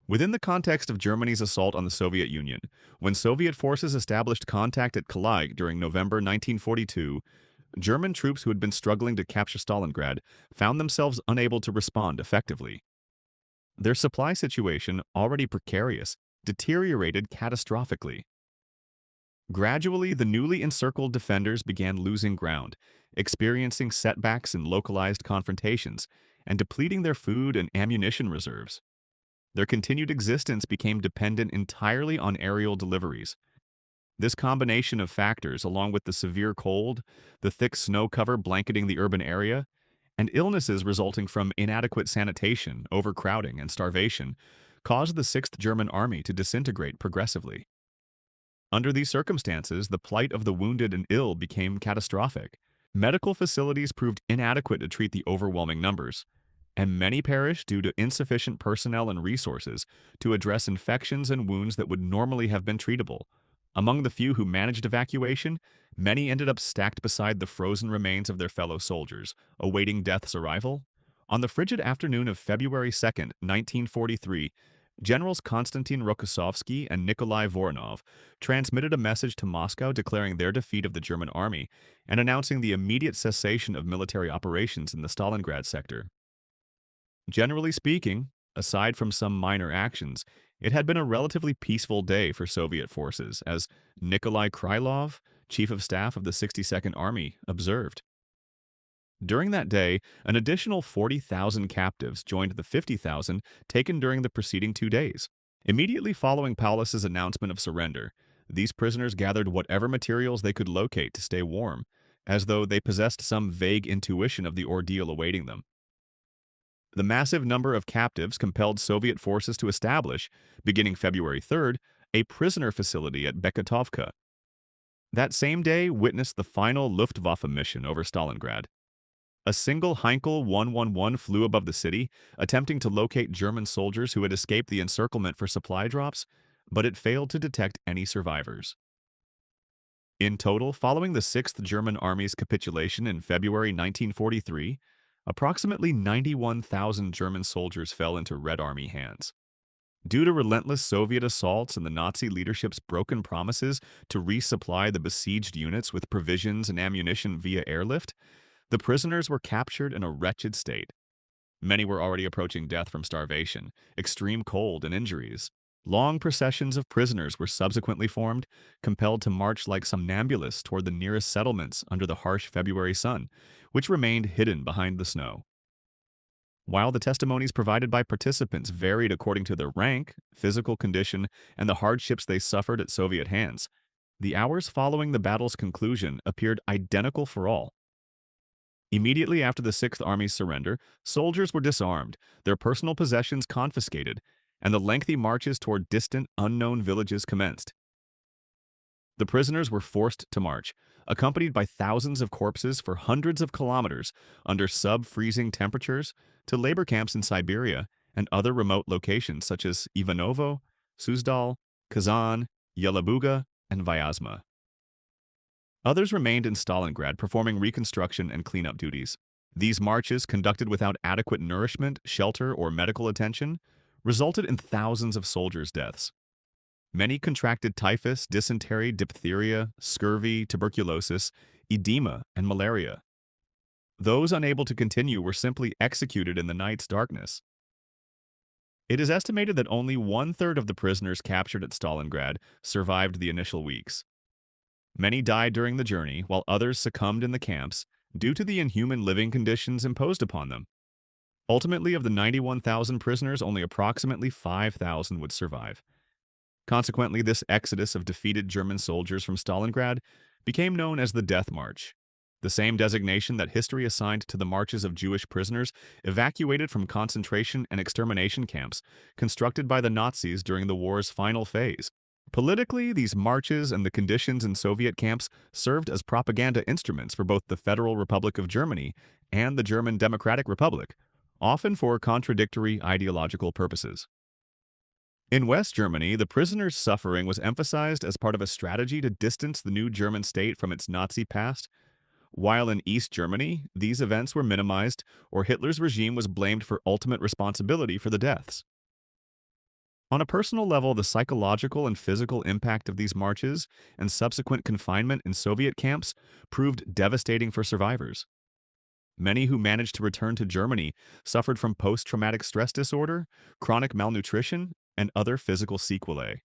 Within the context of Germany's assault on the Soviet Union, when Soviet forces established contact at Kalaig during November 1942, German troops who had been struggling to capture Stalingrad found themselves unable to respond effectively. Their supply situation, already precarious, deteriorated catastrophically. Gradually, the newly encircled defenders began losing ground, experiencing setbacks in localized confrontations, and depleting their food and ammunition reserves. Their continued existence became dependent entirely on aerial deliveries. This combination of factors, along with the severe cold, the thick snow cover blanketing the urban area, and illnesses resulting from inadequate sanitation, overcrowding, and starvation, caused the 6th German Army to disintegrate progressively. Under these circumstances, the plight of the wounded and ill became catastrophic. Medical facilities proved inadequate to treat the overwhelming numbers, and many perished due to insufficient personnel and resources to address infections and wounds that would normally have been treatable. Among the few who managed evacuation, many ended up stacked beside the frozen remains of their fellow soldiers, awaiting death's arrival. On the frigid afternoon of February 2nd, 1943, Generals Konstantin Rokossovsky and Nikolai Voronov transmitted a message to Moscow declaring their defeat of the German army and announcing the immediate cessation of military operations in the Stalingrad sector. Generally speaking, aside from some minor actions, it had been a relatively peaceful day for Soviet forces, as Nikolai Krylov, chief of staff of the 62nd Army, observed. During that day, an additional 40,000 captives joined the 50,000 taken during the preceding 2 days. Immediately following Paulus's announcement of surrender, these prisoners gathered whatever materials they could locate to stay warm, as though they possessed some vague intuition of the ordeal awaiting them. The massive number of captives compelled Soviet forces to establish, beginning February 3rd, a prisoner facility at Beketovka. That same day witnessed the final Luftwaffe mission over Stalingrad. A single Heinkel 111 flew above the city, attempting to locate German soldiers who had escaped the encirclement for supply drops, but it failed to detect any survivors. In total, following the 6th German Army's capitulation in February 1943, approximately 91,000 German soldiers fell into Red Army hands. Due to relentless Soviet assaults and the Nazi leadership's broken promises to resupply the besieged units with provisions and ammunition via airlift, the prisoners were captured in a wretched state. Many were already approaching death from starvation, extreme cold, and injuries. Long processions of prisoners were subsequently formed, compelled to march like somnambulists toward the nearest settlements under the harsh February sun, which remained hidden behind the snow. While the testimonies provided by participants varied according to their rank, physical condition, and the hardships they suffered at Soviet hands, the hours following the battle's conclusion appeared identical for all. Immediately after the 6th Army's surrender, soldiers were disarmed, their personal possessions confiscated, and the lengthy marches toward distant, unknown villages commenced. The prisoners were forced to march, accompanied by thousands of corpses for hundreds of kilometers under sub-freezing temperatures to labor camps in Siberia and other remote locations such as Ivanovo, Suzdal, Kazan, Yelabuga, and Vyazma. Others remained in Stalingrad performing reconstruction and cleanup duties. These marches, conducted without adequate nourishment, shelter, or medical attention, resulted in thousands of soldiers' deaths. Many contracted typhus, dysentery, diphtheria, scurvy, tuberculosis, edema, and malaria. Those unable to continue were simply executed in the night's darkness. It is estimated that only 1/3 of the prisoners captured at Stalingrad survived the initial weeks. Many died during the journey, while others succumbed in the camps due to the inhuman living conditions imposed upon them. Ultimately, of the 91,000 prisoners, only approximately 5,000 would survive. Consequently, this exodus of defeated German soldiers from Stalingrad became known as the Death March, the same designation that history assigned to the marches of Jewish prisoners evacuated from concentration and extermination camps constructed by the Nazis during the war's final phase. Politically, these marches and the conditions in Soviet camps served as propaganda instruments for both the Federal Republic of Germany and the German Democratic Republic, often for contradictory ideological purposes. In West Germany, the prisoners' suffering was emphasized as part of a strategy to distance the new German state from its Nazi past, while in East Germany, these events were minimized or Hitler's regime was blamed for ultimate responsibility for the deaths. On a personal level, the psychological and physical impact of these marches and subsequent confinement in Soviet camps proved devastating for survivors. Many who managed to return to Germany suffered from post-traumatic stress disorder, chronic malnutrition, and other physical sequelae.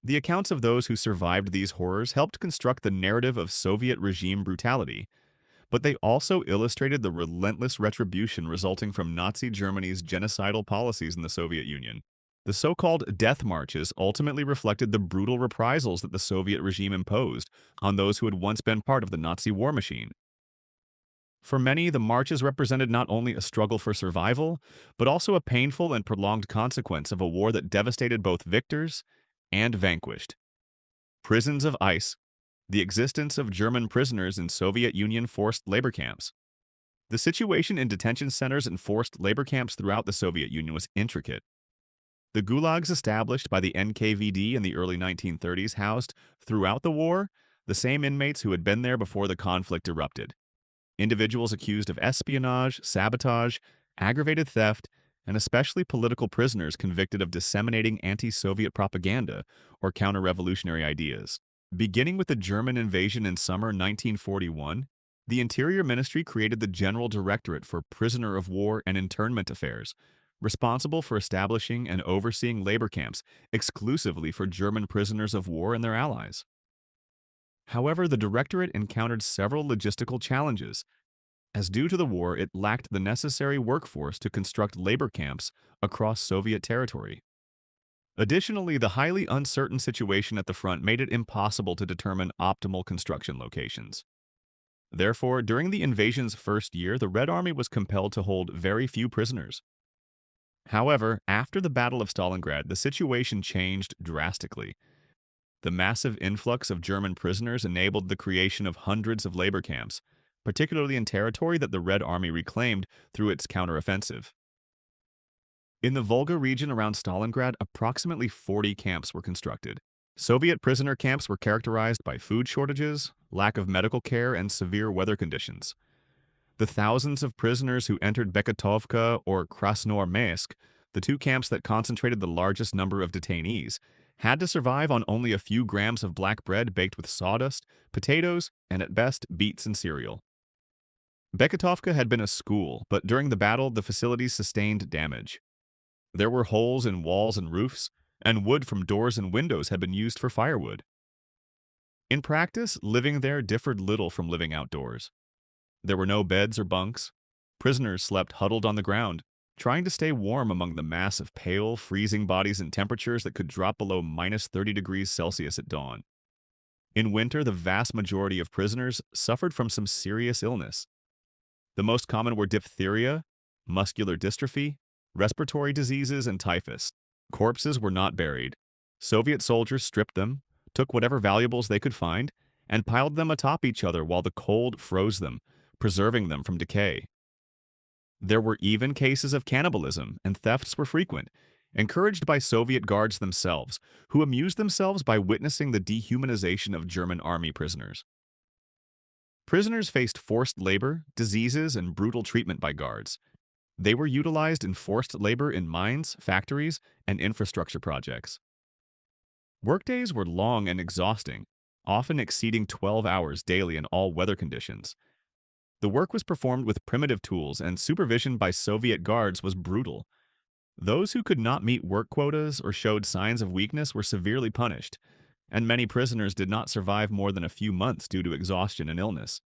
The accounts of those who survived these horrors helped construct the narrative of Soviet regime brutality, but they also illustrated the relentless retribution resulting from Nazi Germany's genocidal policies in the Soviet Union. The so-called death marches ultimately reflected the brutal reprisals that the Soviet regime imposed on those who had once been part of the Nazi war machine. For many, the marches represented not only a struggle for survival, but also a painful and prolonged consequence of a war that devastated both victors and vanquished. Prisons of ice, the existence of German prisoners in Soviet Union forced labor camps. The situation in detention centers and forced labor camps throughout the Soviet Union was intricate. The gulags established by the NKVD in the early 1930s housed, throughout the war, the same inmates who had been there before the conflict erupted. Individuals accused of espionage, sabotage, aggravated theft, and especially political prisoners convicted of disseminating anti-Soviet propaganda or counter-revolutionary ideas. Beginning with the German invasion in summer 1941, the Interior Ministry created the General Directorate for Prisoner of War and Internment Affairs, responsible for establishing and overseeing labor camps exclusively for German prisoners of war and their allies. However, the Directorate encountered several logistical challenges, as due to the war it lacked the necessary workforce to construct labor camps across Soviet territory. Additionally, the highly uncertain situation at the front made it impossible to determine optimal construction locations. Therefore, during the invasion's first year, the Red Army was compelled to hold very few prisoners. However, after the Battle of Stalingrad, the situation changed drastically. The massive influx of German prisoners enabled the creation of hundreds of labor camps, particularly in territory that the Red Army reclaimed through its counteroffensive. In the Volga region around Stalingrad, approximately 40 camps were constructed. Soviet prisoner camps were characterized by food shortages, lack of medical care, and severe weather conditions. The thousands of prisoners who entered Beketovka or Krasnoarmeysk, the two camps that concentrated the largest number of detainees, had to survive on only a few grams of black bread baked with sawdust, potatoes, and at best, beets and cereal. Beketovka had been a school, but during the battle, the facilities sustained damage. There were holes in walls and roofs, and wood from doors and windows had been used for firewood. In practice, living there differed little from living outdoors. There were no beds or bunks. Prisoners slept huddled on the ground, trying to stay warm among the mass of pale, freezing bodies in temperatures that could drop below minus 30 degrees Celsius at dawn. In winter, the vast majority of prisoners suffered from some serious illness. The most common were diphtheria, muscular dystrophy, respiratory diseases, and typhus. Corpses were not buried. Soviet soldiers stripped them, took whatever valuables they could find, and piled them atop each other while the cold froze them, preserving them from decay. There were even cases of cannibalism, and thefts were frequent, encouraged by Soviet guards themselves, who amused themselves by witnessing the dehumanization of German army prisoners. Prisoners faced forced labor, diseases, and brutal treatment by guards. They were utilized in forced labor in mines, factories, and infrastructure projects. Workdays were long and exhausting, often exceeding 12 hours daily in all weather conditions. The work was performed with primitive tools, and supervision by Soviet guards was brutal. Those who could not meet work quotas or showed signs of weakness were severely punished, and many prisoners did not survive more than a few months due to exhaustion and illness.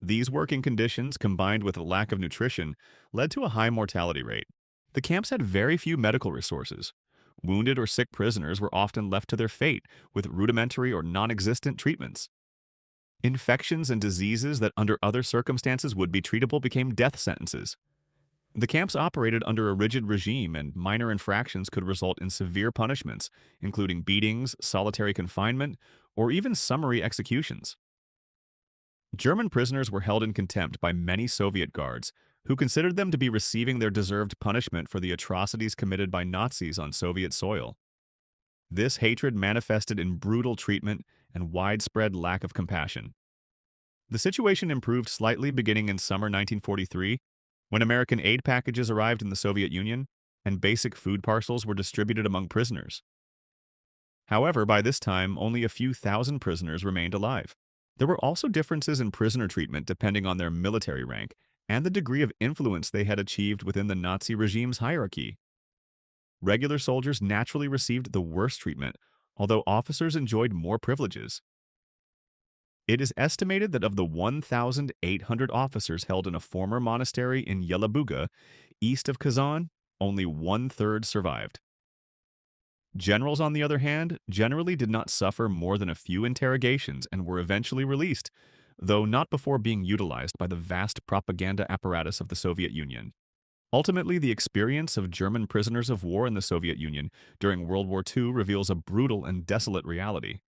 These working conditions, combined with a lack of nutrition, led to a high mortality rate. The camps had very few medical resources. Wounded or sick prisoners were often left to their fate with rudimentary or non-existent treatments. Infections and diseases that under other circumstances would be treatable became death sentences. The camps operated under a rigid regime, and minor infractions could result in severe punishments, including beatings, solitary confinement, or even summary executions. German prisoners were held in contempt by many Soviet guards, who considered them to be receiving their deserved punishment for the atrocities committed by Nazis on Soviet soil. This hatred manifested in brutal treatment and widespread lack of compassion. The situation improved slightly beginning in summer 1943, when American aid packages arrived in the Soviet Union. and basic food parcels were distributed among prisoners. However, by this time, only a few thousand prisoners remained alive. There were also differences in prisoner treatment depending on their military rank and the degree of influence they had achieved within the Nazi regime's hierarchy. Regular soldiers naturally received the worst treatment, although officers enjoyed more privileges. It is estimated that of the 1,800 officers held in a former monastery in Yelabuga, east of Kazan, only one-third survived. Generals, on the other hand, generally did not suffer more than a few interrogations and were eventually released, though not before being utilized by the vast propaganda apparatus of the Soviet Union. Ultimately, the experience of German prisoners of war in the Soviet Union during World War II reveals a brutal and desolate reality.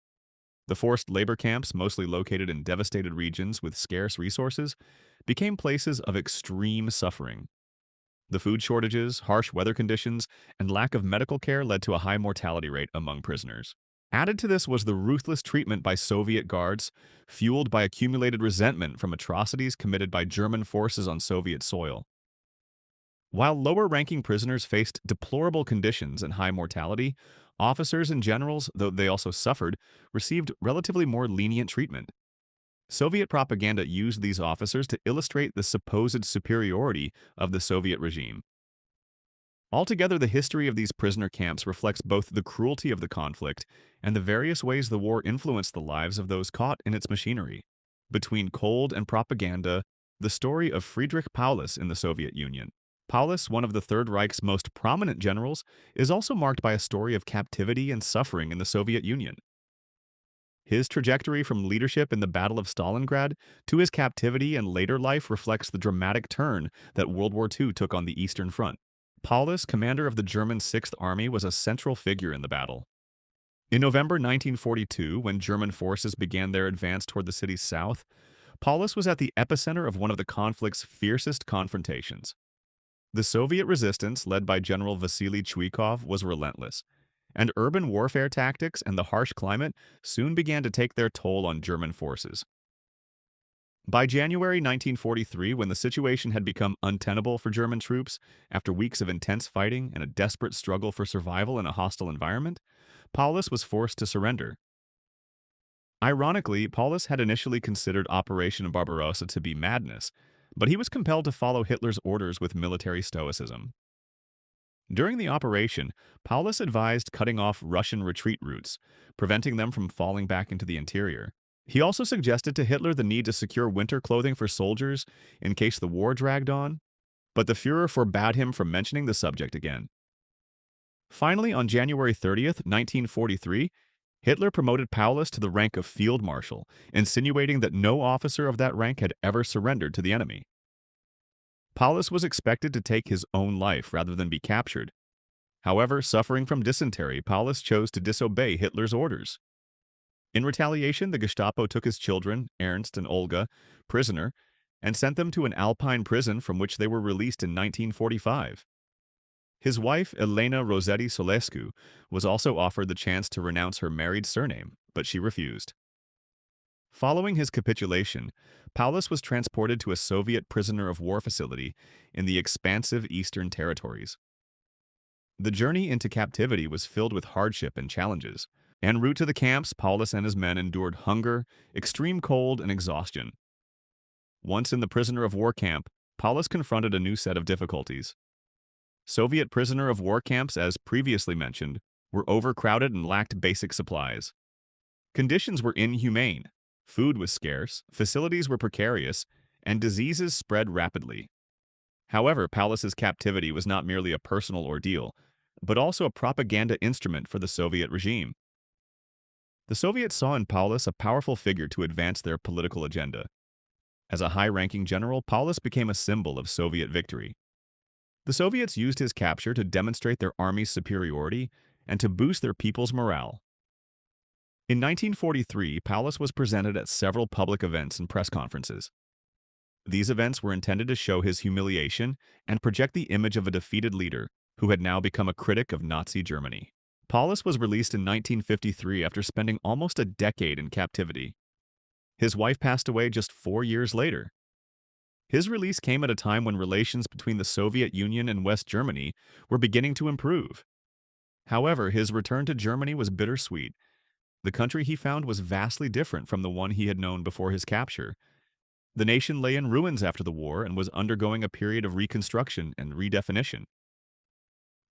The forced labor camps, mostly located in devastated regions with scarce resources, became places of extreme suffering. The food shortages, harsh weather conditions, and lack of medical care led to a high mortality rate among prisoners. Added to this was the ruthless treatment by Soviet guards, fueled by accumulated resentment from atrocities committed by German forces on Soviet soil. While lower-ranking prisoners faced deplorable conditions and high mortality, officers and generals, though they also suffered, received relatively more lenient treatment. Soviet propaganda used these officers to illustrate the supposed superiority of the Soviet regime. Altogether, the history of these prisoner camps reflects both the cruelty of the conflict and the various ways the war influenced the lives of those caught in its machinery. Between cold and propaganda, the story of Friedrich Paulus in the Soviet Union. Paulus, one of the Third Reich's most prominent generals, is also marked by a story of captivity and suffering in the Soviet Union. His trajectory from leadership in the Battle of Stalingrad to his captivity and later life reflects the dramatic turn that World War II took on the Eastern Front. Paulus, commander of the German Sixth Army, was a central figure in the battle. In November 1942, when German forces began their advance toward the city's south, Paulus was at the epicenter of one of the conflict's fiercest confrontations. The Soviet resistance, led by General Vasily Chuikov, was relentless, and urban warfare tactics and the harsh climate soon began to take their toll on German forces. By January 1943, when the situation had become untenable for German troops, after weeks of intense fighting and a desperate struggle for survival in a hostile environment, Paulus was forced to surrender. Ironically, Paulus had initially considered Operation Barbarossa to be madness, but he was compelled to follow Hitler's orders with military stoicism. During the operation, Paulus advised cutting off Russian retreat routes, preventing them from falling back into the interior. He also suggested to Hitler the need to secure winter clothing for soldiers in case the war dragged on, but the Führer forbade him from mentioning the subject again. Finally, on January 30th, 1943, Hitler promoted Paulus to the rank of Field Marshal, insinuating that no officer of that rank had ever surrendered to the enemy. Paulus was expected to take his own life rather than be captured. However, suffering from dysentery, Paulus chose to disobey Hitler's orders. In retaliation, the Gestapo took his children, Ernst and Olga, prisoner, and sent them to an Alpine prison from which they were released in 1945. His wife, Elena Rossetti Solescu, was also offered the chance to renounce her married surname, but she refused. Following his capitulation, Paulus was transported to a Soviet prisoner of war facility in the expansive Eastern Territories. The journey into captivity was filled with hardship and challenges. En route to the camps, Paulus and his men endured hunger, extreme cold, and exhaustion. Once in the prisoner of war camp, Paulus confronted a new set of difficulties. Soviet prisoner of war camps, as previously mentioned, were overcrowded and lacked basic supplies. Conditions were inhumane, food was scarce, facilities were precarious, and diseases spread rapidly. However, Paulus's captivity was not merely a personal ordeal, but also a propaganda instrument for the Soviet regime. The Soviets saw in Paulus a powerful figure to advance their political agenda. As a high-ranking general, Paulus became a symbol of Soviet victory. The Soviets used his capture to demonstrate their army's superiority and to boost their people's morale. In 1943, Paulus was presented at several public events and press conferences. These events were intended to show his humiliation and project the image of a defeated leader who had now become a critic of Nazi Germany. Paulus was released in 1953 after spending almost a decade in captivity. His wife passed away just 4 years later. His release came at a time when relations between the Soviet Union and West Germany were beginning to improve. However, his return to Germany was bittersweet. The country he found was vastly different from the one he had known before his capture. The nation lay in ruins after the war and was undergoing a period of reconstruction and redefinition.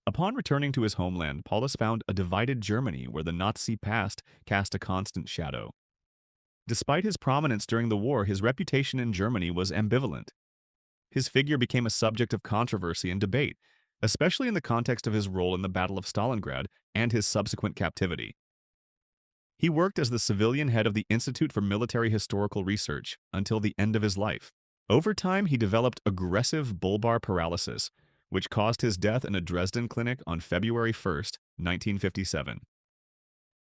Upon returning to his homeland, Paulus found a divided Germany where the Nazi past cast a constant shadow. Despite his prominence during the war, his reputation in Germany was ambivalent. His figure became a subject of controversy and debate, especially in the context of his role in the Battle of Stalingrad and his subsequent captivity. He worked as the civilian head of the Institute for Military Historical Research until the end of his life. Over time, he developed aggressive bulbar paralysis, which caused his death in a Dresden clinic on February 1, 1957.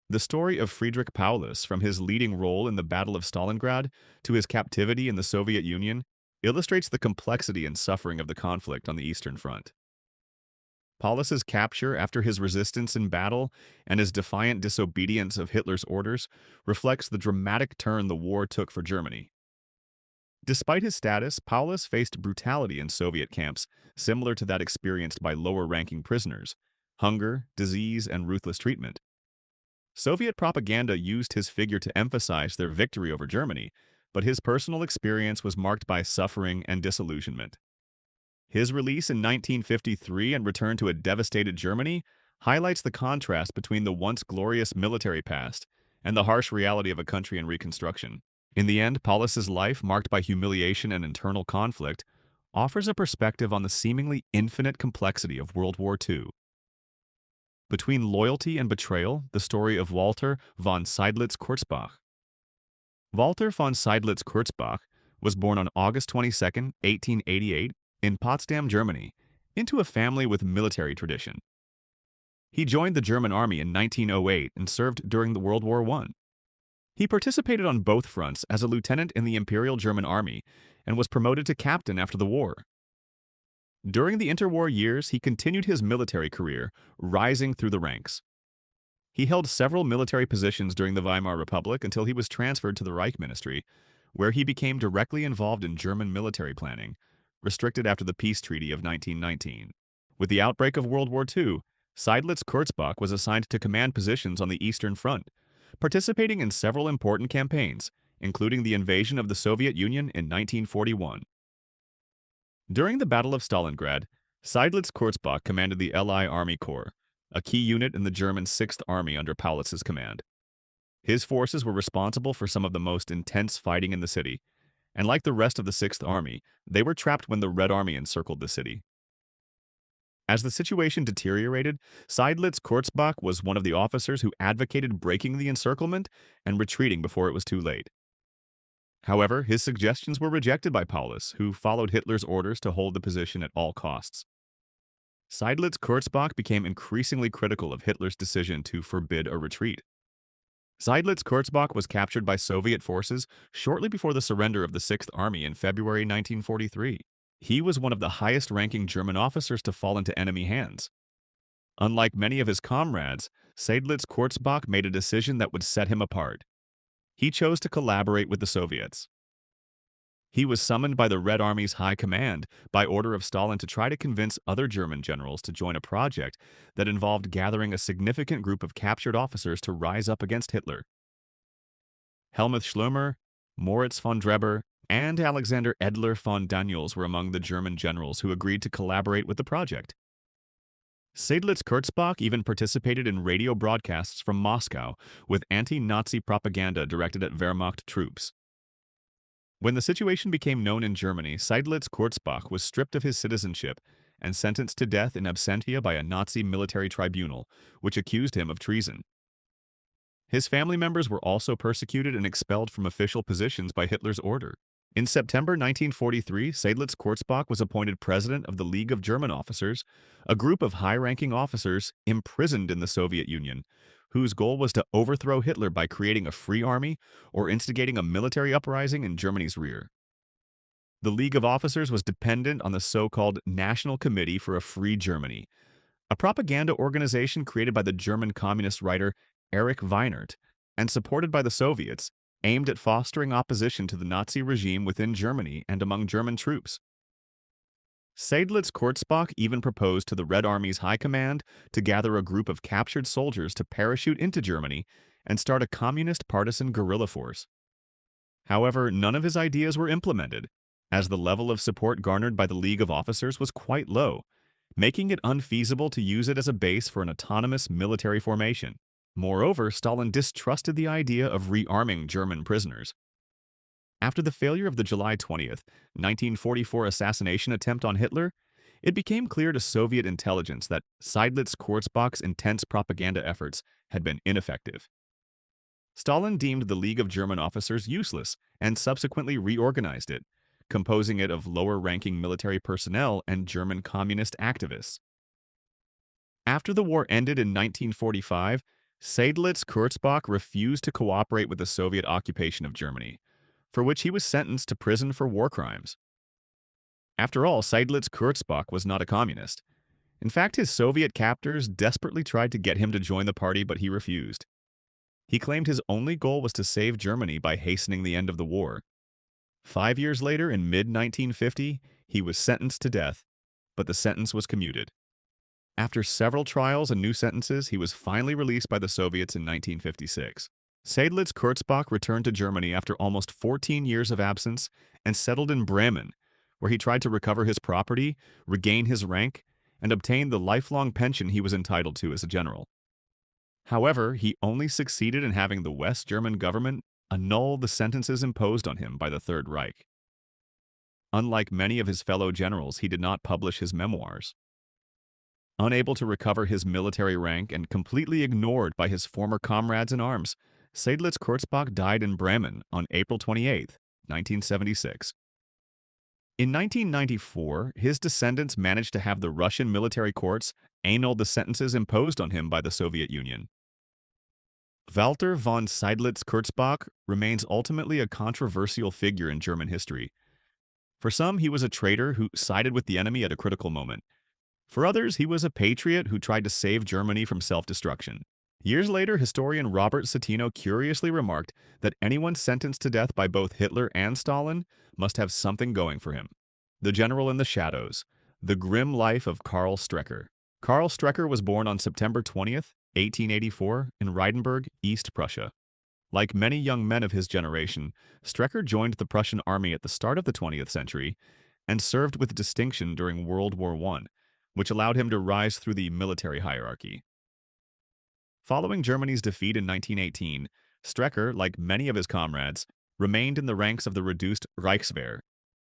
The story of Friedrich Paulus, from his leading role in the Battle of Stalingrad to his captivity in the Soviet Union, illustrates the complexity and suffering of the conflict on the Eastern Front. Paulus's capture after his resistance in battle and his defiant disobedience of Hitler's orders reflects the dramatic turn the war took for Germany. Despite his status, Paulus faced brutality in Soviet camps, similar to that experienced by lower-ranking prisoners: hunger, disease, and ruthless treatment. Soviet propaganda used his figure to emphasize their victory over Germany, but his personal experience was marked by suffering and disillusionment. His release in 1953 and return to a devastated Germany highlights the contrast between the once glorious military past and the harsh reality of a country in reconstruction. In the end, Paulus's life, marked by humiliation and internal conflict, offers a perspective on the seemingly infinite complexity of World War II. Between loyalty and betrayal, the story of Walter von Seydlitz-Kurzbach. Walter von Seydlitz-Kurzbach was born on August 22, 1888, in Potsdam, Germany, into a family with military tradition. He joined the German army in 1908 and served during the World War I. He participated on both fronts as a lieutenant in the Imperial German Army and was promoted to captain after the war. During the interwar years, he continued his military career, rising through the ranks. He held several military positions during the Weimar Republic until he was transferred to the Reich Ministry, where he became directly involved in German military planning, restricted after the peace treaty of 1919. With the outbreak of World War II, Seydlitz-Kurzbach was assigned to command positions on the Eastern Front, participating in several important campaigns, including the invasion of the Soviet Union in 1941. During the Battle of Stalingrad, Seydlitz-Kurzbach commanded the LI Army Corps, a key unit in the German Sixth Army under Paulus's command. His forces were responsible for some of the most intense fighting in the city, and like the rest of the Sixth Army, they were trapped when the Red Army encircled the city. As the situation deteriorated, Seydlitz-Kurzbach was one of the officers who advocated breaking the encirclement and retreating before it was too late. However, his suggestions were rejected by Paulus, who followed Hitler's orders to hold the position at all costs. Seydlitz-Kurzbach became increasingly critical of Hitler's decision to forbid a retreat. Seydlitz-Kurzbach was captured by Soviet forces shortly before the surrender of the Sixth Army in February 1943. He was one of the highest-ranking German officers to fall into enemy hands. Unlike many of his comrades, Seydlitz-Kurzbach made a decision that would set him apart. He chose to collaborate with the Soviets. He was summoned by the Red Army's high command by order of Stalin to try to convince other German generals to join a project that involved gathering a significant group of captured officers to rise up against Hitler. Helmuth Schlömer, Moritz von Dreber, and Alexander Edler von Daniels were among the German generals who agreed to collaborate with the project. Seydlitz-Kurzbach even participated in radio broadcasts from Moscow with anti-Nazi propaganda directed at Wehrmacht troops. When the situation became known in Germany, Seydlitz-Kurzbach was stripped of his citizenship and sentenced to death in absentia by a Nazi military tribunal, which accused him of treason. His family members were also persecuted and expelled from official positions by Hitler's order. In September 1943, Seydlitz-Kurzbach was appointed president of the League of German Officers, a group of high-ranking officers imprisoned in the Soviet Union, whose goal was to overthrow Hitler by creating a free army or instigating a military uprising in Germany's rear. The League of Officers was dependent on the so-called National Committee for a Free Germany, a propaganda organization created by the German communist writer Erich Weinert and supported by the Soviets, aimed at fostering opposition to the Nazi regime within Germany and among German troops. Seydlitz-Kurzbach even proposed to the Red Army's high command to gather a group of captured soldiers to parachute into Germany and start a communist partisan guerrilla force. However, none of his ideas were implemented, as the level of support garnered by the League of Officers was quite low, making it unfeasible to use it as a base for an autonomous military formation. Moreover, Stalin distrusted the idea of rearming German prisoners. After the failure of the July 20th, 1944 assassination attempt on Hitler, it became clear to Soviet intelligence that Seydlitz-Kurzbach's intense propaganda efforts had been ineffective. Stalin deemed the League of German Officers useless and subsequently reorganized it, composing it of lower-ranking military personnel and German communist activists. After the war ended in 1945, Seydlitz-Kurzbach refused to cooperate with the Soviet occupation of Germany, for which he was sentenced to prison for war crimes. After all, Seydlitz-Kurzbach was not a communist. In fact, his Soviet captors desperately tried to get him to join the party, but he refused. He claimed his only goal was to save Germany by hastening the end of the war. 5 years later, in mid-1950, he was sentenced to death, but the sentence was commuted. After several trials and new sentences, he was finally released by the Soviets in 1956. Seydlitz-Kurzbach returned to Germany after almost 14 years of absence and settled in Bremen, where he tried to recover his property, regain his rank, and obtain the lifelong pension he was entitled to as a general. However, he only succeeded in having the West German government annul the sentences imposed on him by the Third Reich. Unlike many of his fellow generals, he did not publish his memoirs. Unable to recover his military rank and completely ignored by his former comrades in arms, Seydlitz-Kurzbach died in Bremen on April 28, 1976. In 1994, his descendants managed to have the Russian military courts annul the sentences imposed on him by the Soviet Union. Walter von Seydlitz-Kurzbach remains ultimately a controversial figure in German history. For some, he was a traitor who sided with the enemy at a critical moment. For others, he was a patriot who tried to save Germany from self-destruction. Years later, historian Robert Citino curiously remarked that anyone sentenced to death by both Hitler and Stalin must have something going for him. The General in the Shadows, The Grim Life of Karl Strecker. Karl Strecker was born on September 20th, 1884, in Reidenburg, East Prussia. Like many young men of his generation, Strecker joined the Prussian army at the start of the 20th century and served with distinction during World War I, which allowed him to rise through the military hierarchy. Following Germany's defeat in 1918, Strecker, like many of his comrades, remained in the ranks of the reduced Reichswehr,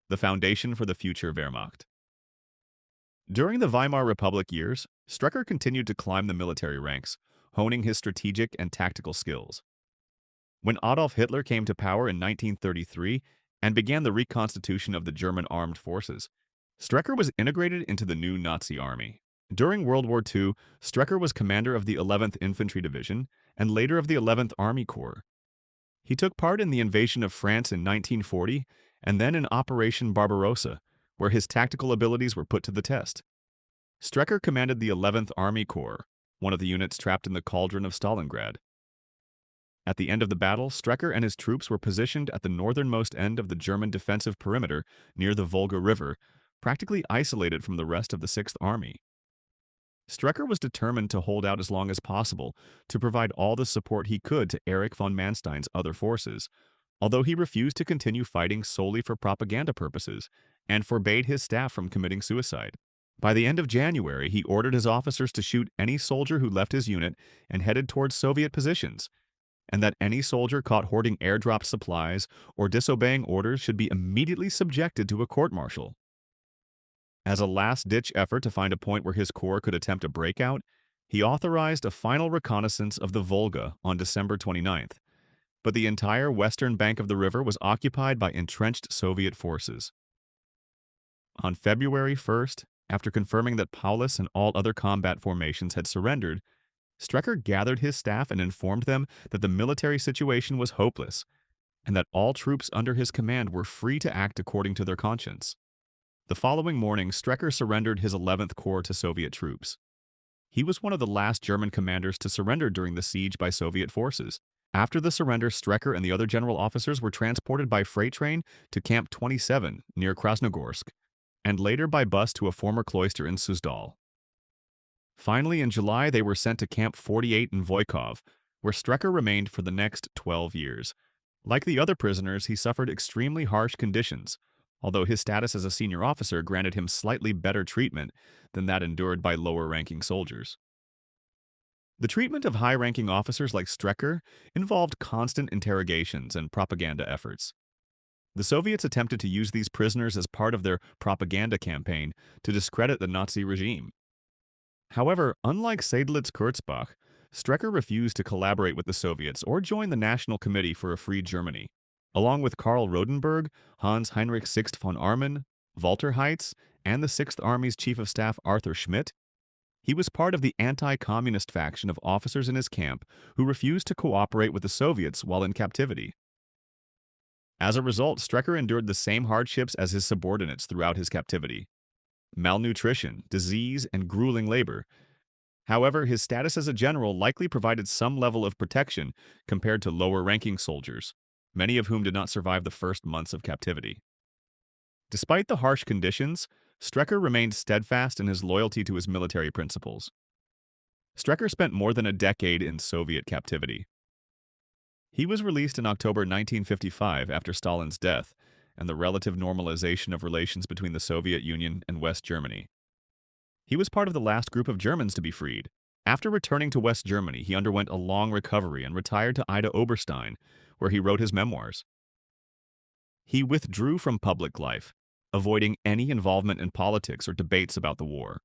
the foundation for the future Wehrmacht. During the Weimar Republic years, Strecker continued to climb the military ranks, honing his strategic and tactical skills. When Adolf Hitler came to power in 1933 and began the reconstitution of the German armed forces, Strecker was integrated into the new Nazi army. During World War II, Strecker was commander of the 11th Infantry Division and later of the 11th Army Corps. He took part in the invasion of France in 1940 and then in Operation Barbarossa, where his tactical abilities were put to the test. Strecker commanded the 11th Army Corps, one of the units trapped in the cauldron of Stalingrad. At the end of the battle, Strecker and his troops were positioned at the northernmost end of the German defensive perimeter near the Volga River, practically isolated from the rest of the 6th Army. Strecker was determined to hold out as long as possible to provide all the support he could to Erich von Manstein's other forces, although he refused to continue fighting solely for propaganda purposes and forbade his staff from committing suicide. By the end of January, he ordered his officers to shoot any soldier who left his unit and headed towards Soviet positions, and that any soldier caught hoarding airdropped supplies or disobeying orders should be immediately subjected to a court-martial. As a last-ditch effort to find a point where his corps could attempt a breakout, he authorized a final reconnaissance of the Volga on December 29th, but the entire western bank of the river was occupied by entrenched Soviet forces. On February 1st, after confirming that Paulus and all other combat formations had surrendered, Strecker gathered his staff and informed them that the military situation was hopeless, and that all troops under his command were free to act according to their conscience. The following morning, Strecker surrendered his 11th Corps to Soviet troops. He was one of the last German commanders to surrender during the siege by Soviet forces, After the surrender, Strecker and the other general officers were transported by freight train to Camp 27 near Krasnogorsk, and later by bus to a former cloister in Suzdal. Finally, in July, they were sent to Camp 48 in Voykov, where Strecker remained for the next 12 years. Like the other prisoners, he suffered extremely harsh conditions, although his status as a senior officer granted him slightly better treatment than that endured by lower-ranking soldiers. The treatment of high-ranking officers like Strecker involved constant interrogations and propaganda efforts. The Soviets attempted to use these prisoners as part of their propaganda campaign to discredit the Nazi regime. However, unlike Seydlitz-Kurzbach, Strecker refused to collaborate with the Soviets or join the National Committee for a Free Germany. Along with Karl Rodenberg, Hans Heinrich Sixt von Arman, Walter Heitz, and the Sixth Army's Chief of Staff Arthur Schmidt, he was part of the anti-communist faction of officers in his camp who refused to cooperate with the Soviets while in captivity. As a result, Strecker endured the same hardships as his subordinates throughout his captivity: malnutrition, disease, and grueling labor. However, his status as a general likely provided some level of protection compared to lower-ranking soldiers, many of whom did not survive the first months of captivity. Despite the harsh conditions, Strecker remained steadfast in his loyalty to his military principles. Strecker spent more than a decade in Soviet captivity. He was released in October 1955 after Stalin's death and the relative normalization of relations between the Soviet Union and West Germany. He was part of the last group of Germans to be freed. After returning to West Germany, he underwent a long recovery and retired to Ida Oberstein, where he wrote his memoirs. He withdrew from public life, avoiding any involvement in politics or debates about the war.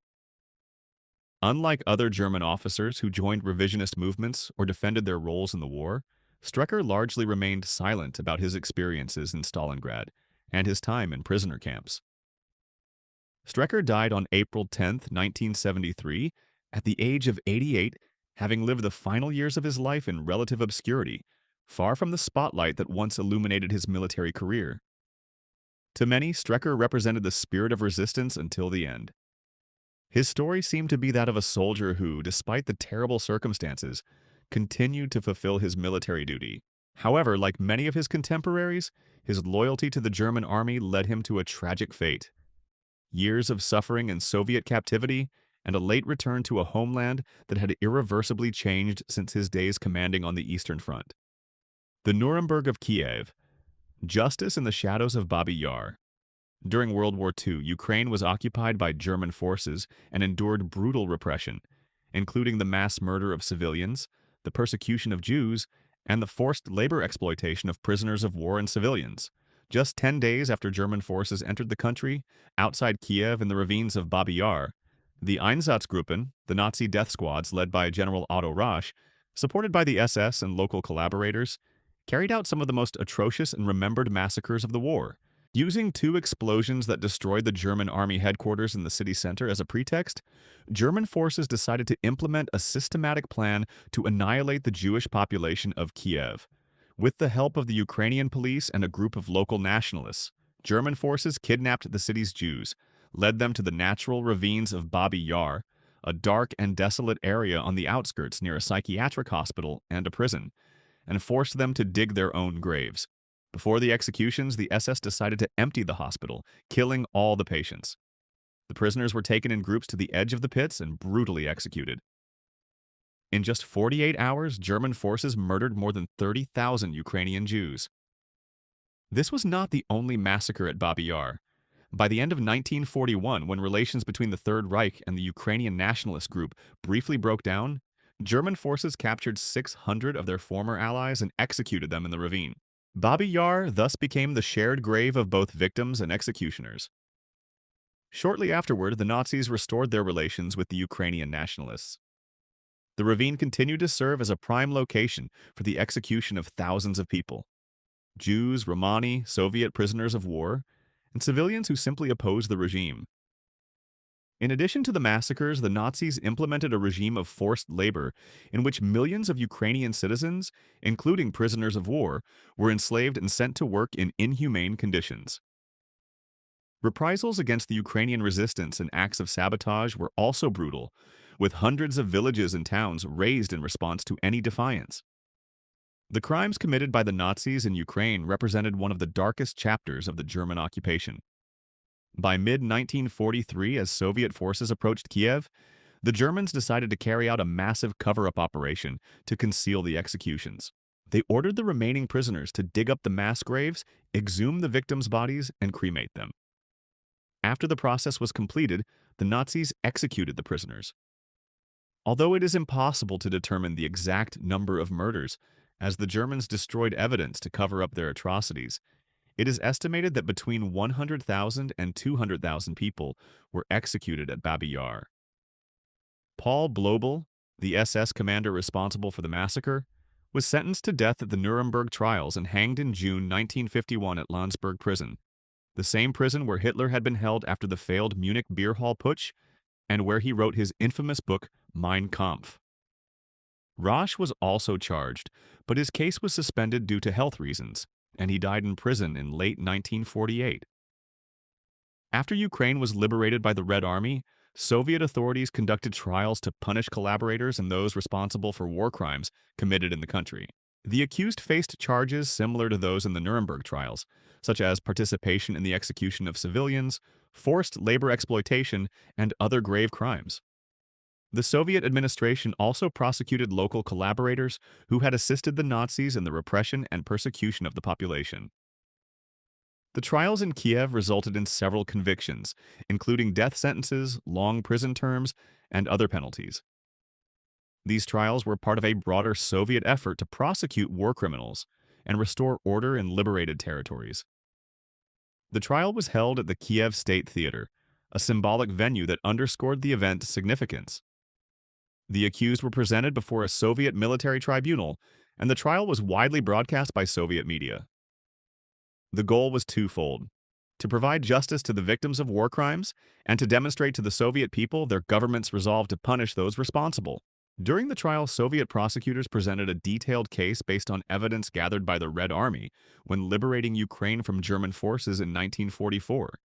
Unlike other German officers who joined revisionist movements or defended their roles in the war, Strecker largely remained silent about his experiences in Stalingrad and his time in prisoner camps. Strecker died on April 10, 1973, at the age of 88, having lived the final years of his life in relative obscurity, far from the spotlight that once illuminated his military career. To many, Strecker represented the spirit of resistance until the end. His story seemed to be that of a soldier who, despite the terrible circumstances, continued to fulfill his military duty. However, like many of his contemporaries, his loyalty to the German army led him to a tragic fate. Years of suffering in Soviet captivity, and a late return to a homeland that had irreversibly changed since his days commanding on the Eastern Front. The Nuremberg of Kiev. Justice in the shadows of Babi Yar. During World War II, Ukraine was occupied by German forces and endured brutal repression, including the mass murder of civilians, the persecution of Jews, and the forced labor exploitation of prisoners of war and civilians. Just 10 days after German forces entered the country, outside Kiev in the ravines of Babi Yar, the Einsatzgruppen, the Nazi death squads led by General Otto Rasch, supported by the SS and local collaborators, carried out some of the most atrocious and remembered massacres of the war. Using 2 explosions that destroyed the German army headquarters in the city center as a pretext, German forces decided to implement a systematic plan to annihilate the Jewish population of Kiev. With the help of the Ukrainian police and a group of local nationalists, German forces kidnapped the city's Jews, led them to the natural ravines of Babi Yar, a dark and desolate area on the outskirts near a psychiatric hospital and a prison, and forced them to dig their own graves. Before the executions, the SS decided to empty the hospital, killing all the patients. The prisoners were taken in groups to the edge of the pits and brutally executed. In just 48 hours, German forces murdered more than 30,000 Ukrainian Jews. This was not the only massacre at Babi Yar. By the end of 1941, when relations between the Third Reich and the Ukrainian nationalist group briefly broke down, German forces captured 600 of their former allies and executed them in the ravine. Babi Yar thus became the shared grave of both victims and executioners. Shortly afterward, the Nazis restored their relations with the Ukrainian nationalists. The ravine continued to serve as a prime location for the execution of thousands of people: Jews, Romani, Soviet prisoners of war, and civilians who simply opposed the regime. In addition to the massacres, the Nazis implemented a regime of forced labor in which millions of Ukrainian citizens, including prisoners of war, were enslaved and sent to work in inhumane conditions. Reprisals against the Ukrainian resistance and acts of sabotage were also brutal, with hundreds of villages and towns razed in response to any defiance. The crimes committed by the Nazis in Ukraine represented one of the darkest chapters of the German occupation. By mid-1943, as Soviet forces approached Kiev, the Germans decided to carry out a massive cover-up operation to conceal the executions. They ordered the remaining prisoners to dig up the mass graves, exhume the victims' bodies, and cremate them. After the process was completed, the Nazis executed the prisoners. Although it is impossible to determine the exact number of murders, as the Germans destroyed evidence to cover up their atrocities, it is estimated that between 100,000 and 200,000 people were executed at Babi Yar. Paul Blobel, the SS commander responsible for the massacre, was sentenced to death at the Nuremberg trials and hanged in June 1951 at Landsberg prison, the same prison where Hitler had been held after the failed Munich beer hall putsch and where he wrote his infamous book Mein Kampf. Rosch was also charged, but his case was suspended due to health reasons, and he died in prison in late 1948. After Ukraine was liberated by the Red Army, Soviet authorities conducted trials to punish collaborators and those responsible for war crimes committed in the country. The accused faced charges similar to those in the Nuremberg trials, such as participation in the execution of civilians, forced labor exploitation, and other grave crimes. The Soviet administration also prosecuted local collaborators who had assisted the Nazis in the repression and persecution of the population. The trials in Kiev resulted in several convictions, including death sentences, long prison terms, and other penalties. These trials were part of a broader Soviet effort to prosecute war criminals and restore order in liberated territories. The trial was held at the Kiev State Theater, a symbolic venue that underscored the event's significance. The accused were presented before a Soviet military tribunal, and the trial was widely broadcast by Soviet media. The goal was twofold: to provide justice to the victims of war crimes and to demonstrate to the Soviet people their government's resolve to punish those responsible. During the trial, Soviet prosecutors presented a detailed case based on evidence gathered by the Red Army when liberating Ukraine from German forces in 1944.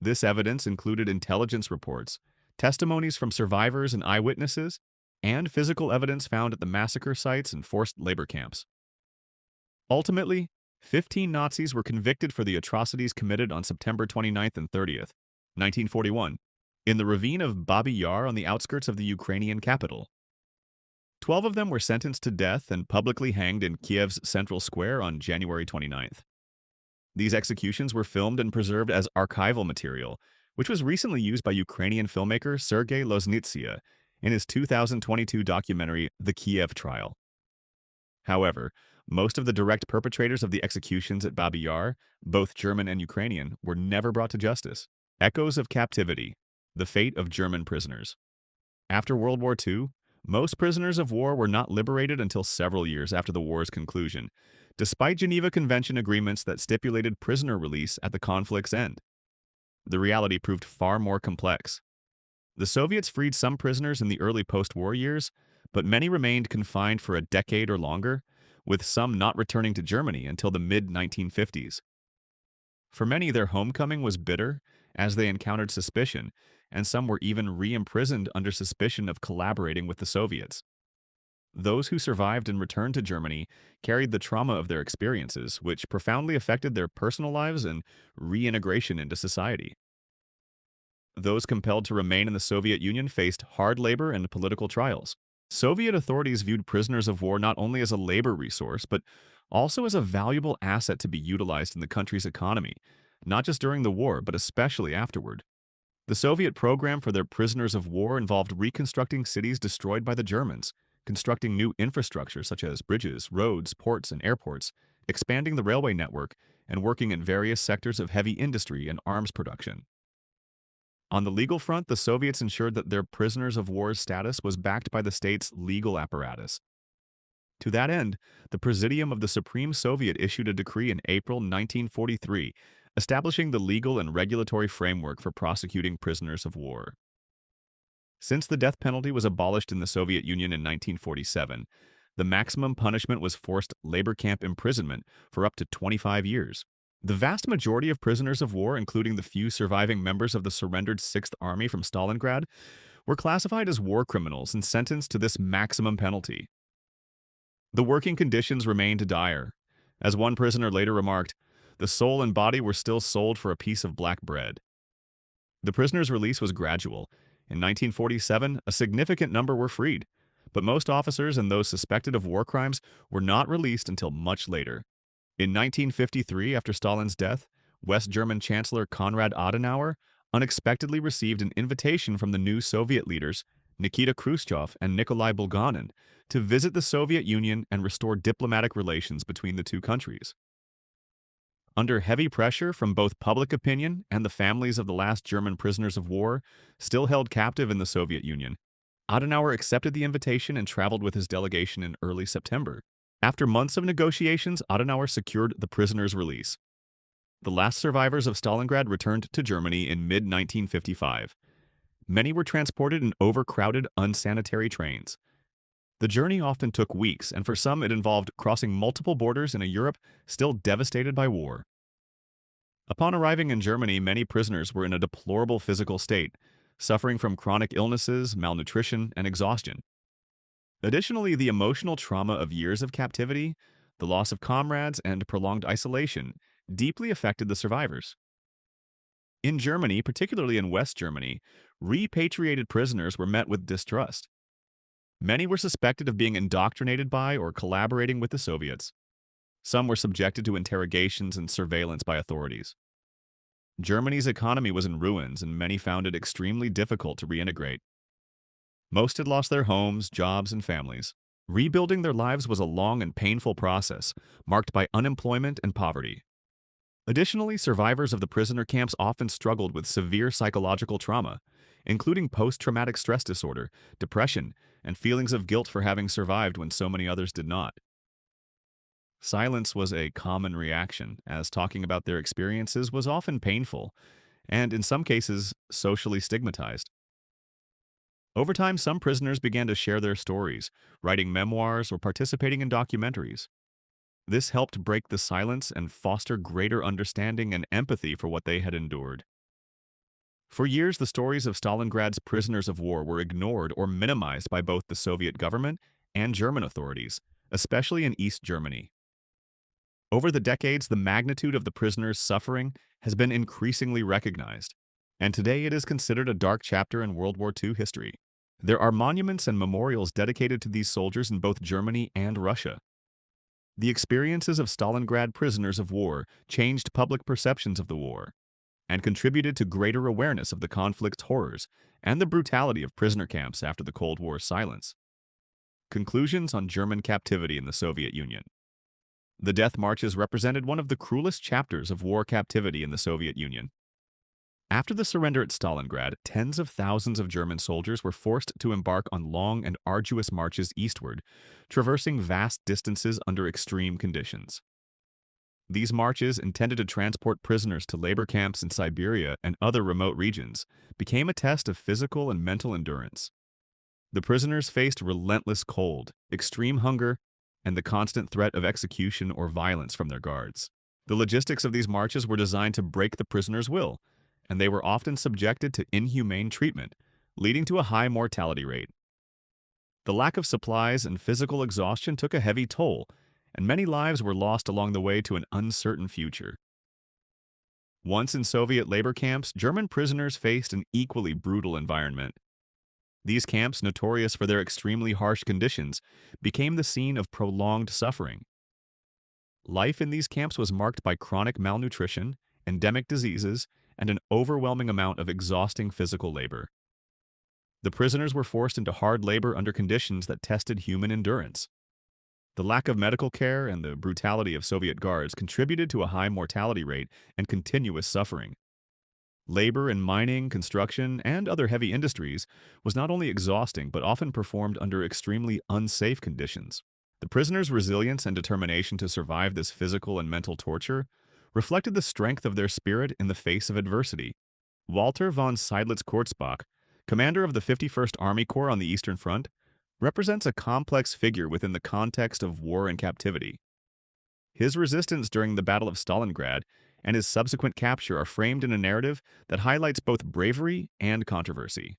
This evidence included intelligence reports, testimonies from survivors and eyewitnesses, and physical evidence found at the massacre sites and forced labor camps. Ultimately, 15 Nazis were convicted for the atrocities committed on September 29th and 30th, 1941, in the ravine of Babi Yar on the outskirts of the Ukrainian capital. 12 of them were sentenced to death and publicly hanged in Kiev's central square on January 29th. These executions were filmed and preserved as archival material, which was recently used by Ukrainian filmmaker Sergei Loznitsia in his 2022 documentary The Kiev Trial. However, most of the direct perpetrators of the executions at Babi Yar, both German and Ukrainian, were never brought to justice. Echoes of Captivity: The Fate of German Prisoners. After World War II, most prisoners of war were not liberated until several years after the war's conclusion, despite Geneva Convention agreements that stipulated prisoner release at the conflict's end. The reality proved far more complex. The Soviets freed some prisoners in the early post-war years, but many remained confined for a decade or longer, with some not returning to Germany until the mid-1950s. For many, their homecoming was bitter, as they encountered suspicion, and some were even re-imprisoned under suspicion of collaborating with the Soviets. Those who survived and returned to Germany carried the trauma of their experiences, which profoundly affected their personal lives and reintegration into society. Those compelled to remain in the Soviet Union faced hard labor and political trials. Soviet authorities viewed prisoners of war not only as a labor resource, but also as a valuable asset to be utilized in the country's economy, not just during the war, but especially afterward. The Soviet program for their prisoners of war involved reconstructing cities destroyed by the Germans, constructing new infrastructure such as bridges, roads, ports, and airports, expanding the railway network, and working in various sectors of heavy industry and arms production. On the legal front, the Soviets ensured that their prisoners of war status was backed by the state's legal apparatus. To that end, the Presidium of the Supreme Soviet issued a decree in April 1943, establishing the legal and regulatory framework for prosecuting prisoners of war. Since the death penalty was abolished in the Soviet Union in 1947, the maximum punishment was forced labor camp imprisonment for up to 25 years. The vast majority of prisoners of war, including the few surviving members of the surrendered Sixth Army from Stalingrad, were classified as war criminals and sentenced to this maximum penalty. The working conditions remained dire. As one prisoner later remarked, the soul and body were still sold for a piece of black bread. The prisoners' release was gradual. In 1947, a significant number were freed, but most officers and those suspected of war crimes were not released until much later. In 1953, after Stalin's death, West German Chancellor Konrad Adenauer unexpectedly received an invitation from the new Soviet leaders, Nikita Khrushchev and Nikolai Bulganin, to visit the Soviet Union and restore diplomatic relations between the two countries. Under heavy pressure from both public opinion and the families of the last German prisoners of war still held captive in the Soviet Union, Adenauer accepted the invitation and traveled with his delegation in early September. After months of negotiations, Adenauer secured the prisoners' release. The last survivors of Stalingrad returned to Germany in mid-1955. Many were transported in overcrowded, unsanitary trains. The journey often took weeks, and for some it involved crossing multiple borders in a Europe still devastated by war. Upon arriving in Germany, many prisoners were in a deplorable physical state, suffering from chronic illnesses, malnutrition, and exhaustion. Additionally, the emotional trauma of years of captivity, the loss of comrades, and prolonged isolation deeply affected the survivors. In Germany, particularly in West Germany, repatriated prisoners were met with distrust. Many were suspected of being indoctrinated by or collaborating with the Soviets. Some were subjected to interrogations and surveillance by authorities. Germany's economy was in ruins, and many found it extremely difficult to reintegrate. Most had lost their homes, jobs, and families. Rebuilding their lives was a long and painful process, marked by unemployment and poverty. Additionally, survivors of the prisoner camps often struggled with severe psychological trauma, including post-traumatic stress disorder, depression, and feelings of guilt for having survived when so many others did not. Silence was a common reaction, as talking about their experiences was often painful, and in some cases, socially stigmatized. Over time, some prisoners began to share their stories, writing memoirs or participating in documentaries. This helped break the silence and foster greater understanding and empathy for what they had endured. For years, the stories of Stalingrad's prisoners of war were ignored or minimized by both the Soviet government and German authorities, especially in East Germany. Over the decades, the magnitude of the prisoners' suffering has been increasingly recognized, and today it is considered a dark chapter in World War II history. There are monuments and memorials dedicated to these soldiers in both Germany and Russia. The experiences of Stalingrad prisoners of war changed public perceptions of the war and contributed to greater awareness of the conflict's horrors and the brutality of prisoner camps after the Cold War's silence. Conclusions on German captivity in the Soviet Union. The death marches represented one of the cruelest chapters of war captivity in the Soviet Union. After the surrender at Stalingrad, tens of thousands of German soldiers were forced to embark on long and arduous marches eastward, traversing vast distances under extreme conditions. These marches, intended to transport prisoners to labor camps in Siberia and other remote regions, became a test of physical and mental endurance. The prisoners faced relentless cold, extreme hunger, and the constant threat of execution or violence from their guards. The logistics of these marches were designed to break the prisoner's will, and they were often subjected to inhumane treatment, leading to a high mortality rate. The lack of supplies and physical exhaustion took a heavy toll, and many lives were lost along the way to an uncertain future. Once in Soviet labor camps, German prisoners faced an equally brutal environment. These camps, notorious for their extremely harsh conditions, became the scene of prolonged suffering. Life in these camps was marked by chronic malnutrition, endemic diseases, and an overwhelming amount of exhausting physical labor. The prisoners were forced into hard labor under conditions that tested human endurance. The lack of medical care and the brutality of Soviet guards contributed to a high mortality rate and continuous suffering. Labor in mining, construction, and other heavy industries was not only exhausting but often performed under extremely unsafe conditions. The prisoners' resilience and determination to survive this physical and mental torture reflected the strength of their spirit in the face of adversity. Walter von Seydlitz-Kurzbach, commander of the 51st Army Corps on the Eastern Front, represents a complex figure within the context of war and captivity. His resistance during the Battle of Stalingrad and his subsequent capture are framed in a narrative that highlights both bravery and controversy.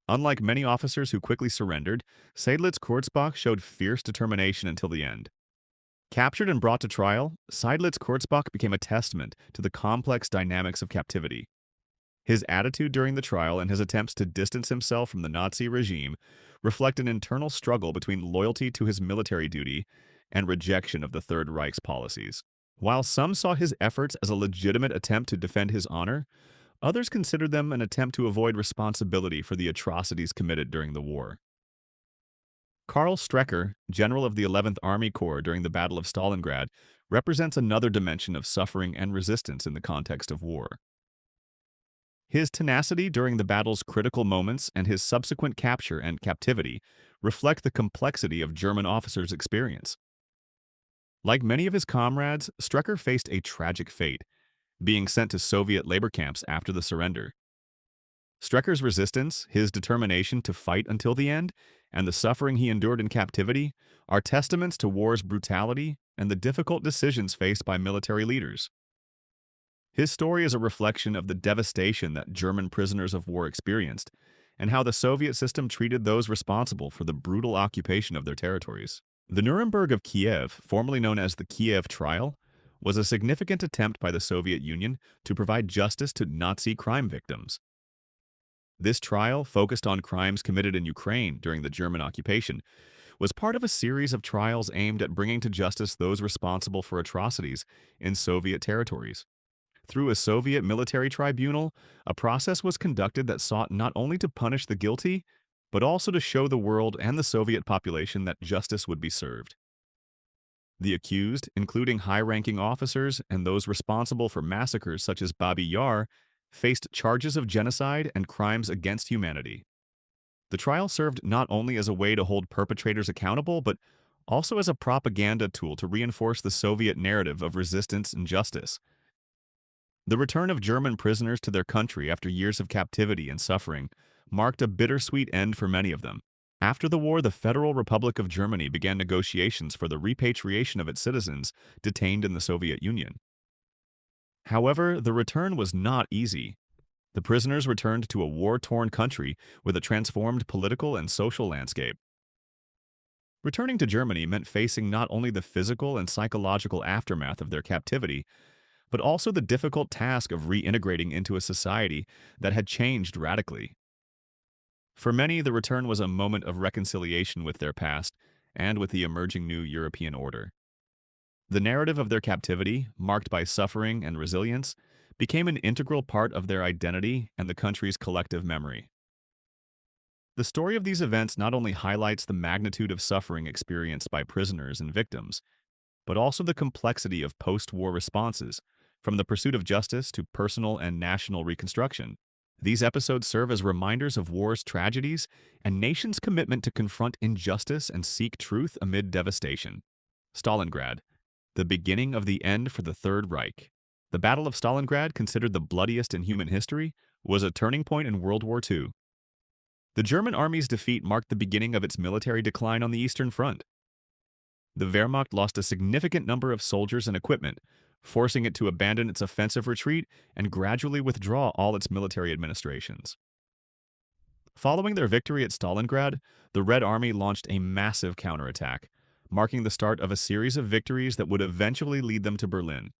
Unlike many officers who quickly surrendered, Seydlitz-Kurzbach showed fierce determination until the end. Captured and brought to trial, Seydlitz-Kurzbach became a testament to the complex dynamics of captivity. His attitude during the trial and his attempts to distance himself from the Nazi regime reflect an internal struggle between loyalty to his military duty and rejection of the Third Reich's policies. While some saw his efforts as a legitimate attempt to defend his honor, others considered them an attempt to avoid responsibility for the atrocities committed during the war. Karl Strecker, general of the 11th Army Corps during the Battle of Stalingrad, represents another dimension of suffering and resistance in the context of war. His tenacity during the battle's critical moments and his subsequent capture and captivity reflect the complexity of German officers' experience. Like many of his comrades, Strecker faced a tragic fate, being sent to Soviet labor camps after the surrender. Strecker's resistance, his determination to fight until the end, and the suffering he endured in captivity are testaments to war's brutality and the difficult decisions faced by military leaders. His story is a reflection of the devastation that German prisoners of war experienced and how the Soviet system treated those responsible for the brutal occupation of their territories. The Nuremberg of Kiev, formerly known as the Kiev Trial, was a significant attempt by the Soviet Union to provide justice to Nazi crime victims. This trial, focused on crimes committed in Ukraine during the German occupation, was part of a series of trials aimed at bringing to justice those responsible for atrocities in Soviet territories. Through a Soviet military tribunal, a process was conducted that sought not only to punish the guilty, but also to show the world and the Soviet population that justice would be served. The accused, including high-ranking officers and those responsible for massacres such as Babi Yar, faced charges of genocide and crimes against humanity. The trial served not only as a way to hold perpetrators accountable, but also as a propaganda tool to reinforce the Soviet narrative of resistance and justice. The return of German prisoners to their country after years of captivity and suffering marked a bittersweet end for many of them. After the war, the Federal Republic of Germany began negotiations for the repatriation of its citizens detained in the Soviet Union. However, the return was not easy. The prisoners returned to a war-torn country with a transformed political and social landscape. Returning to Germany meant facing not only the physical and psychological aftermath of their captivity, but also the difficult task of reintegrating into a society that had changed radically. For many, the return was a moment of reconciliation with their past and with the emerging new European order. The narrative of their captivity, marked by suffering and resilience, became an integral part of their identity and the country's collective memory. The story of these events not only highlights the magnitude of suffering experienced by prisoners and victims, but also the complexity of post-war responses, from the pursuit of justice to personal and national reconstruction. These episodes serve as reminders of war's tragedies and nations' commitment to confront injustice and seek truth amid devastation. Stalingrad, the beginning of the end for the Third Reich. The Battle of Stalingrad, considered the bloodiest in human history, was a turning point in World War II. The German army's defeat marked the beginning of its military decline on the Eastern Front. The Wehrmacht lost a significant number of soldiers and equipment, forcing it to abandon its offensive retreat and gradually withdraw all its military administrations. Following their victory at Stalingrad, the Red Army launched a massive counterattack, marking the start of a series of victories that would eventually lead them to Berlin.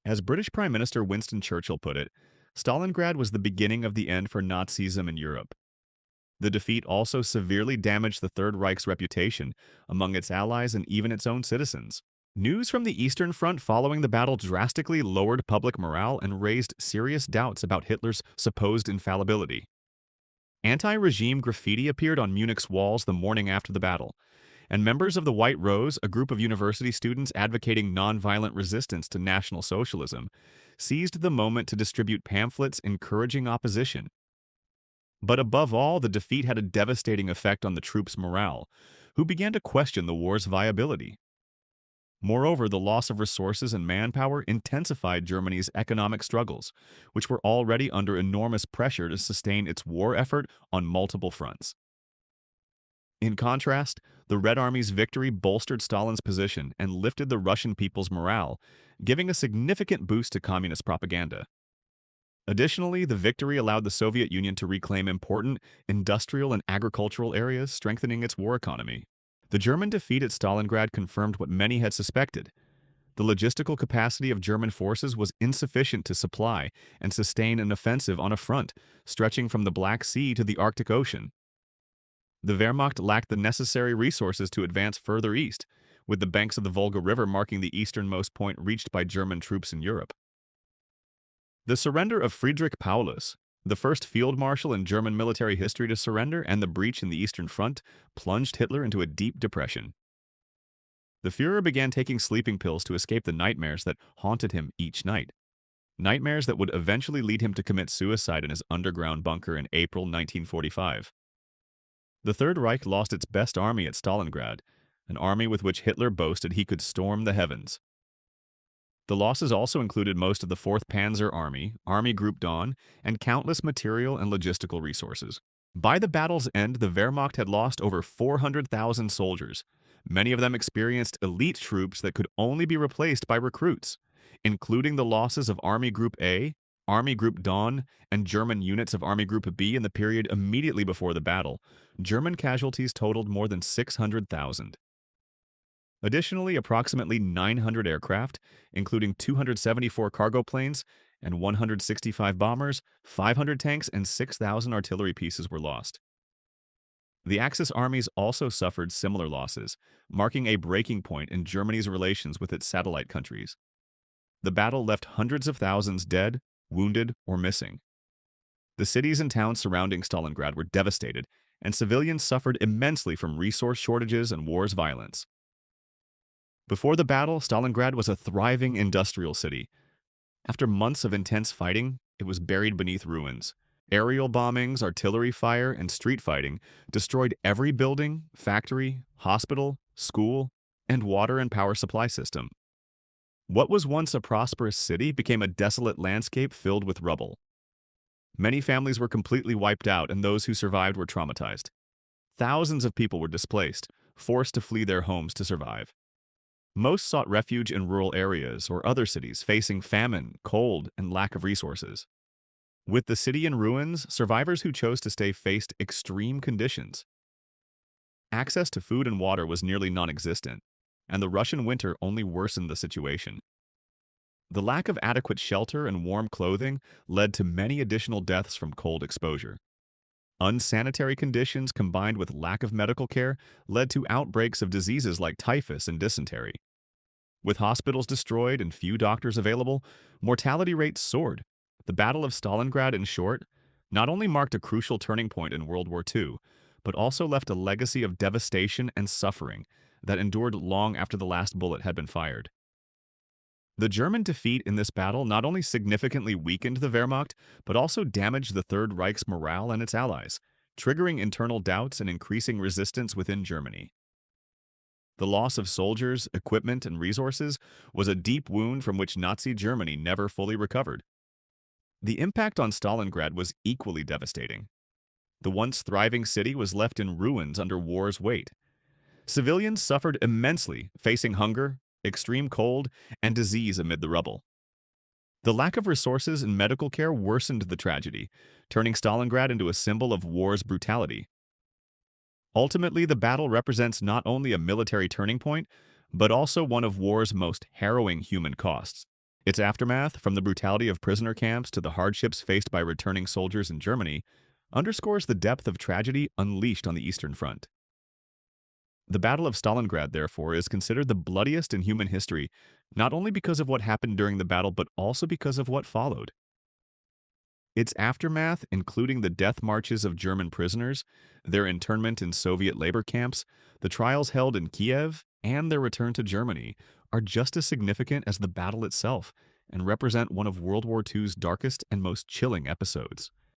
As British Prime Minister Winston Churchill put it, Stalingrad was the beginning of the end for Nazism in Europe. The defeat also severely damaged the Third Reich's reputation among its allies and even its own citizens. News from the Eastern Front following the battle drastically lowered public morale and raised serious doubts about Hitler's supposed infallibility. Anti-regime graffiti appeared on Munich's walls the morning after the battle, and members of the White Rose, a group of university students advocating nonviolent resistance to National Socialism, seized the moment to distribute pamphlets encouraging opposition. But above all, the defeat had a devastating effect on the troops' morale, who began to question the war's viability. Moreover, the loss of resources and manpower intensified Germany's economic struggles, which were already under enormous pressure to sustain its war effort on multiple fronts. In contrast, the Red Army's victory bolstered Stalin's position and lifted the Russian people's morale, giving a significant boost to communist propaganda. Additionally, the victory allowed the Soviet Union to reclaim important industrial and agricultural areas, strengthening its war economy. The German defeat at Stalingrad confirmed what many had suspected. The logistical capacity of German forces was insufficient to supply and sustain an offensive on a front stretching from the Black Sea to the Arctic Ocean. The Wehrmacht lacked the necessary resources to advance further east, with the banks of the Volga River marking the easternmost point reached by German troops in Europe. The surrender of Friedrich Paulus, the first field marshal in German military history to surrender, and the breach in the Eastern Front plunged Hitler into a deep depression. The Führer began taking sleeping pills to escape the nightmares that haunted him each night. Nightmares that would eventually lead him to commit suicide in his underground bunker in April 1945. The Third Reich lost its best army at Stalingrad, an army with which Hitler boasted he could storm the heavens. The losses also included most of the 4th Panzer Army, Army Group Dawn, and countless material and logistical resources. By the battle's end, the Wehrmacht had lost over 400,000 soldiers. Many of them experienced elite troops that could only be replaced by recruits, including the losses of Army Group A, Army Group Dawn, and German units of Army Group B in the period immediately before the battle. German casualties totaled more than 600,000. Additionally, approximately 900 aircraft, including 274 cargo planes and 165 bombers, 500 tanks, and 6,000 artillery pieces were lost. The Axis armies also suffered similar losses, marking a breaking point in Germany's relations with its satellite countries. The battle left hundreds of thousands dead, wounded, or missing. The cities and towns surrounding Stalingrad were devastated, and civilians suffered immensely from resource shortages and war's violence. Before the battle, Stalingrad was a thriving industrial city. After months of intense fighting, it was buried beneath ruins. Aerial bombings, artillery fire, and street fighting destroyed every building, factory, hospital, school, and water and power supply system. What was once a prosperous city became a desolate landscape filled with rubble. Many families were completely wiped out, and those who survived were traumatized. Thousands of people were displaced, forced to flee their homes to survive. Most sought refuge in rural areas or other cities facing famine, cold, and lack of resources. With the city in ruins, survivors who chose to stay faced extreme conditions. Access to food and water was nearly non-existent, and the Russian winter only worsened the situation. The lack of adequate shelter and warm clothing led to many additional deaths from cold exposure. Unsanitary conditions combined with lack of medical care led to outbreaks of diseases like typhus and dysentery. With hospitals destroyed and few doctors available, mortality rates soared. The Battle of Stalingrad, in short, not only marked a crucial turning point in World War II, but also left a legacy of devastation and suffering that endured long after the last bullet had been fired. The German defeat in this battle not only significantly weakened the Wehrmacht, but also damaged the Third Reich's morale and its allies, triggering internal doubts and increasing resistance within Germany. The loss of soldiers, equipment, and resources was a deep wound from which Nazi Germany never fully recovered. The impact on Stalingrad was equally devastating. The once thriving city was left in ruins under war's weight. Civilians suffered immensely, facing hunger, extreme cold, and disease amid the rubble. The lack of resources and medical care worsened the tragedy, turning Stalingrad into a symbol of war's brutality. Ultimately, the battle represents not only a military turning point, but also one of war's most harrowing human costs. Its aftermath, from the brutality of prisoner camps to the hardships faced by returning soldiers in Germany, underscores the depth of tragedy unleashed on the Eastern Front. The Battle of Stalingrad, therefore, is considered the bloodiest in human history, not only because of what happened during the battle, but also because of what followed. Its aftermath, including the death marches of German prisoners, their internment in Soviet labor camps, the trials held in Kiev, and their return to Germany, are just as significant as the battle itself and represent one of World War II's darkest and most chilling episodes.